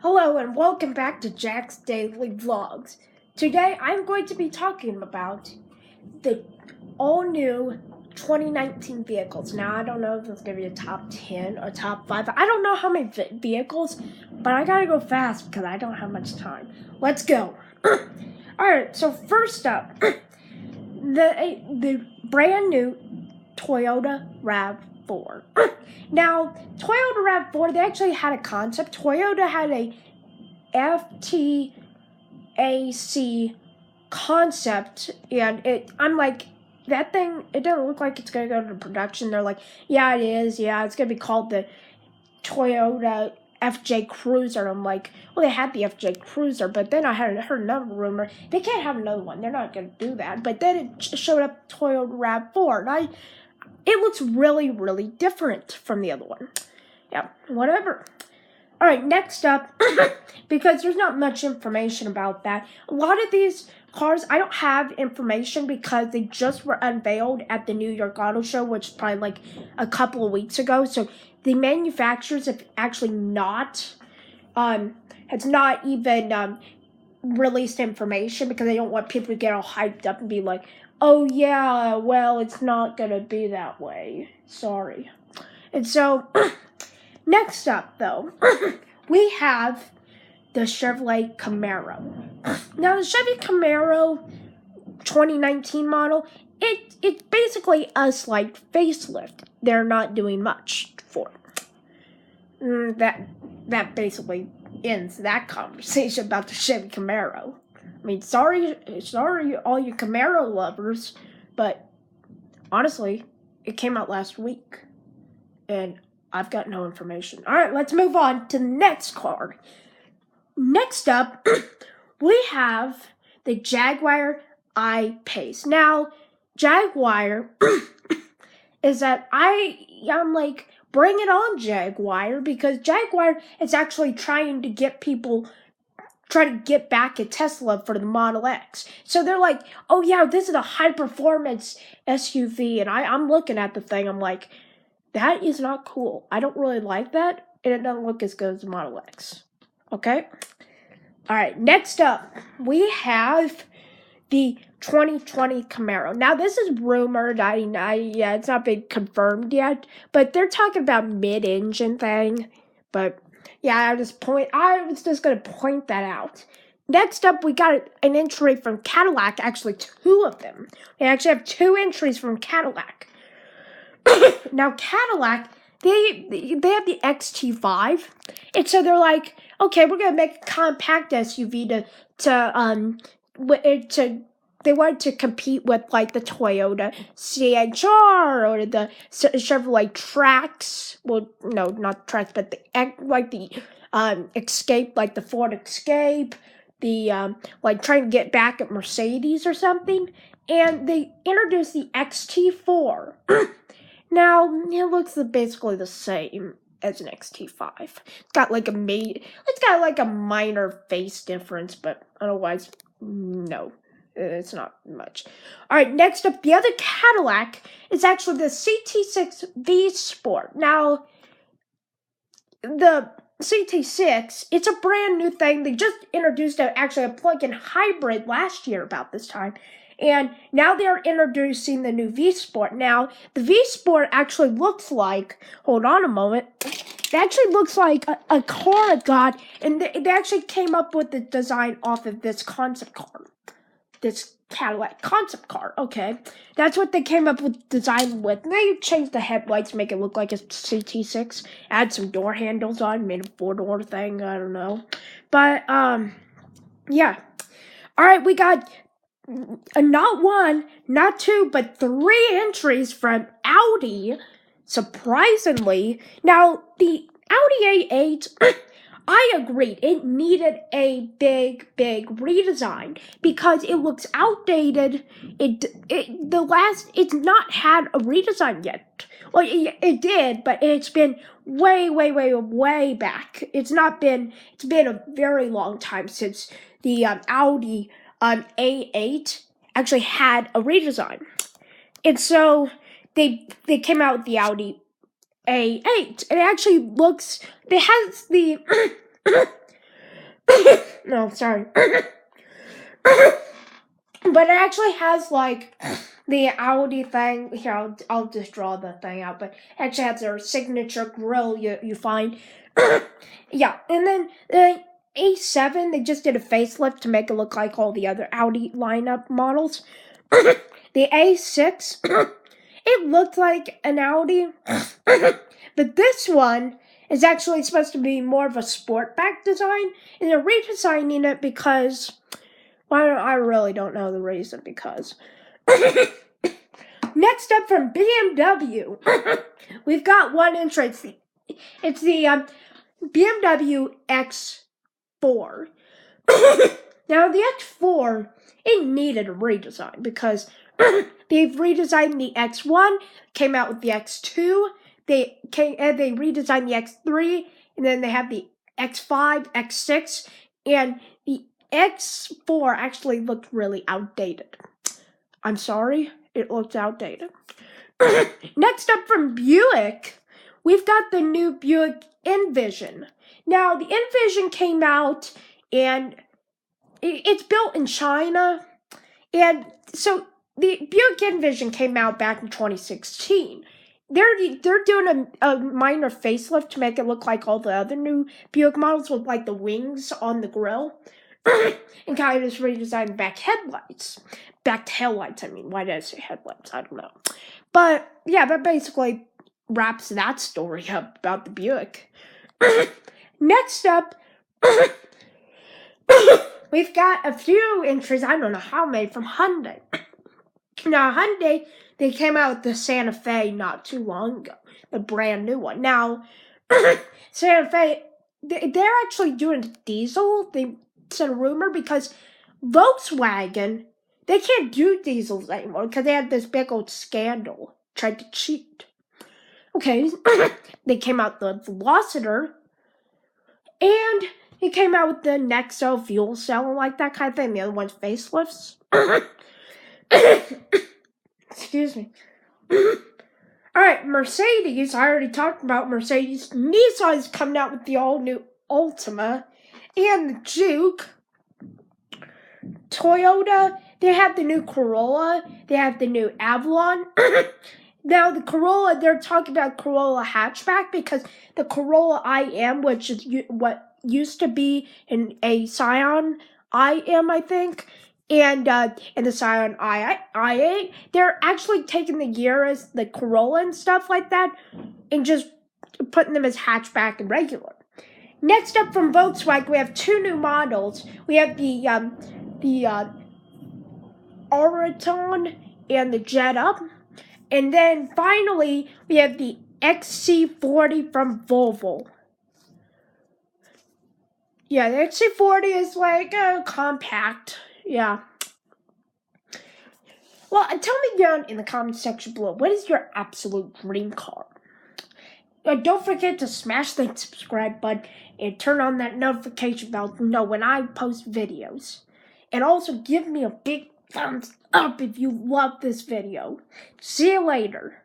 Hello and welcome back to Jack's Daily Vlogs. Today I'm going to be talking about the all-new 2019 vehicles. Now I don't know if it's going to be a top 10 or top 5. I don't know how many vehicles, but I gotta go fast because I don't have much time. Let's go. Alright, so first up, the brand new Toyota RAV4. Now, Toyota RAV4, they actually had a concept. Toyota had a FTAC concept, and I'm like, that thing, it doesn't look like it's going to go to production. They're like, yeah, it is. Yeah, it's going to be called the Toyota FJ Cruiser. I'm like, well, they had the FJ Cruiser, but then I heard another rumor. They can't have another one. They're not going to do that. But then it showed up Toyota RAV4, and it looks really, really different from the other one. Yeah, whatever. All right, next up, because there's not much information about that. A lot of these cars, I don't have information because they just were unveiled at the New York Auto Show, which is probably like a couple of weeks ago. So the manufacturers have actually has not even released information because they don't want people to get all hyped up and be like, oh yeah, well, it's not gonna be that way. Sorry. And so, next up though, we have the Chevrolet Camaro. Now the Chevy Camaro 2019 model, it's basically a slight facelift. They're not doing much for it. That basically ends that conversation about the Chevy Camaro. I mean, sorry, all you Camaro lovers, but honestly, it came out last week, and I've got no information. All right, let's move on to the next car. Next up, we have the Jaguar I-Pace. Now, Jaguar is that I'm like, bring it on, Jaguar, because Jaguar is actually trying to get back at Tesla for the Model X. So they're like, oh yeah, this is a high-performance SUV, and I'm looking at the thing, I'm like, that is not cool. I don't really like that, and it doesn't look as good as the Model X. Okay? Alright, next up, we have the 2020 Camaro. Now, this is rumored. Yeah, it's not been confirmed yet, but they're talking about mid-engine thing. But yeah, I was just gonna point that out. Next up, we got an entry from Cadillac. Actually, two of them. They actually have two entries from Cadillac. Now, Cadillac, they have the XT5, and so they're like, okay, we're gonna make a compact SUV they wanted to compete with like the Toyota CHR or the Chevrolet Trax. Well, no, not Trax, but the Escape, like the Ford Escape. The like trying to get back at Mercedes or something. And they introduced the XT4. Now it looks basically the same as an XT5. It's got like a minor face difference, but otherwise, no. It's not much. All right, next up, the other Cadillac is actually the CT6 V Sport. Now, the CT6, it's a brand new thing. They just introduced a plug-in hybrid last year about this time. And now they're introducing the new V Sport. Now, the V Sport actually looks like, hold on a moment, it actually looks like a car I got, and they actually came up with the design off of this concept car. This Cadillac concept car, okay. That's what they came up with design with. They changed the headlights to make it look like a CT6. Add some door handles on, made a 4-door thing, I don't know. But, yeah. Alright, we got not one, not two, but 3 entries from Audi, surprisingly. Now, the Audi A8... I agreed. It needed a big redesign because it looks outdated. It's not had a redesign yet. Well, it did, but it's been way back. It's been a very long time since the Audi A8 actually had a redesign. And so they came out with the Audi A8, and it actually it has the No, sorry. But it actually has, like, the Audi thing. Here, I'll just draw the thing out. But it actually has their signature grille you find. Yeah, and then the A7, they just did a facelift to make it look like all the other Audi lineup models. The A6, it looked like an Audi. But this one is actually supposed to be more of a sportback design. And they're redesigning it because... well, I really don't know the reason because. Next up from BMW, we've got one entrance. It's the BMW X4. Now, the X4, it needed a redesign because they've redesigned the X1, came out with the X2, they redesigned the X3, and then they have the X5, X6, and the X4 actually looked really outdated. I'm sorry, it looked outdated. Next up from Buick, we've got the new Buick Envision. Now, the Envision came out, and it's built in China, and so the Buick Envision came out back in 2016. They're doing a minor facelift to make it look like all the other new Buick models with, like, the wings on the grille. And kind of just redesigned back headlights. Back to headlights, I mean. Why did I say headlights? I don't know. But, yeah, that basically wraps that story up about the Buick. Next up, we've got a few entries, I don't know how many, from Hyundai. Now, Hyundai, they came out with the Santa Fe not too long ago. The brand new one. Now, Santa Fe, they're actually doing diesel. It's a rumor because Volkswagen, they can't do diesels anymore because they had this big old scandal. Tried to cheat. Okay, they came out with the Veloster, and it came out with the Nexo fuel cell and like that kind of thing. The other one's facelifts. Excuse me. Alright, Mercedes, I already talked about Mercedes. Nissan is coming out with the all-new Altima and the Juke. Toyota, they have the new Corolla. They have the new Avalon. Now, the Corolla, they're talking about Corolla hatchback because the Corolla IM, which is what used to be a Scion IM, I think, and the Scion i8, they're actually taking the Yaris, the Corolla and stuff like that, and just putting them as hatchback and regular. Next up from Volkswagen, we have two new models. We have the Auraton and the Jetta. And then finally, we have the XC40 from Volvo. Yeah, the XC40 is like compact. Yeah. Well, tell me down in the comment section below, what is your absolute dream car? Don't forget to smash that subscribe button and turn on that notification bell to know when I post videos. And also give me a big thumbs up if you love this video. See you later.